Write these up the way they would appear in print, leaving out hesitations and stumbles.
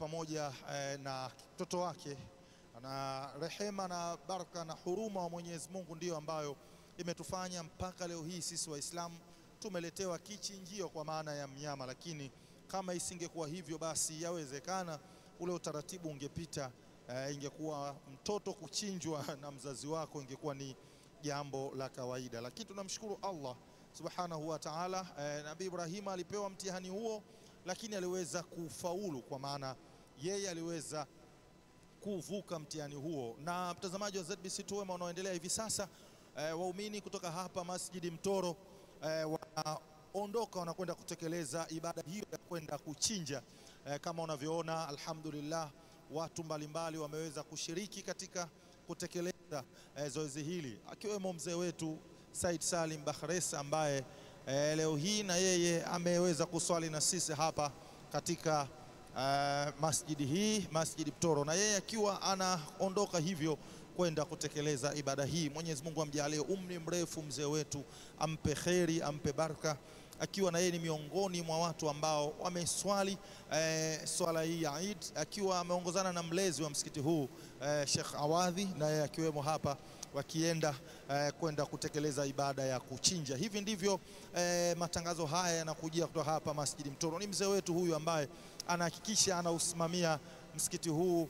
pamoja na mtoto wake, na rehema na baraka na huruma wa Mwenyezi Mungu ndiyo ambayo imetufanya mpaka leo hii sisi Waislamu tumeletewa kichinjio kwa maana ya mnyama. Lakini kama isingekuwa hivyo, basi yawezekana ule utaratibu ungepita, ingekuwa mtoto kuchinjwa na mzazi wako ingekuwa ni jambo la kawaida. Lakini tunamshukuru Allah subhanahu wa ta'ala, Nabii Ibrahim alipewa mtihani huo, lakini aliweza kufaulu, kwa maana yeye aliweza kuvuka mtihani huo. Na mtazamaji wa ZBC2 wema unaoendelea hivi sasa, waumini kutoka hapa Masjidi Mtoro wanaondoka, wanakwenda kutekeleza ibada hiyo ya kwenda kuchinja. Kama unavyoona, alhamdulillah, watu mbalimbali wameweza kushiriki katika kutekeleza zoezi hili, akiwemo mzee wetu Said Salim Bakhresa ambaye leo hii na yeye ameweza kuswali na sisi hapa katika masjidi hii, Masjidi Mtoro, na yeye akiwa anaondoka hivyo kwenda kutekeleza ibada hii. Mwenyezi Mungu amjalie umri mrefu mzee wetu, ampe kheri, ampe baraka, akiwa na yeye ni miongoni mwa watu ambao wameswali swala hii ya Eid, akiwa ameongozana na mlezi wa msikiti huu Sheikh Awadhi, na yeye akiwemo hapa, wakienda kwenda kutekeleza ibada ya kuchinja. Hivi ndivyo matangazo haya yanakujia kutoka hapa Masjidi Mtoro. Ni mzee wetu huyu ambaye anahakikisha anausimamia msikiti huu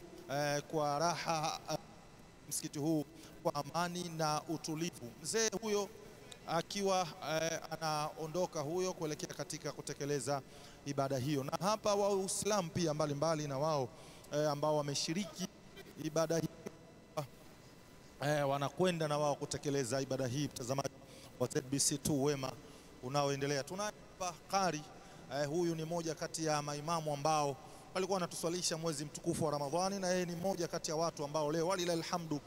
kwa raha, msikiti huu kwa amani na utulivu. Mzee huyo akiwa anaondoka huyo kuelekea katika kutekeleza ibada hiyo. Na hapa Waislamu pia mbalimbali na wao ambao wameshiriki ibada hii wanakwenda na wao kutekeleza ibada hii. Mtazamaji wa ZBC2 wema unaoendelea, tunaye hapa Qari. Huyu ni moja kati ya maimamu ambao walikuwa wanatuswalisha mwezi mtukufu wa Ramadhani, na yeye ni moja kati ya watu ambao leo walilahi alhamdu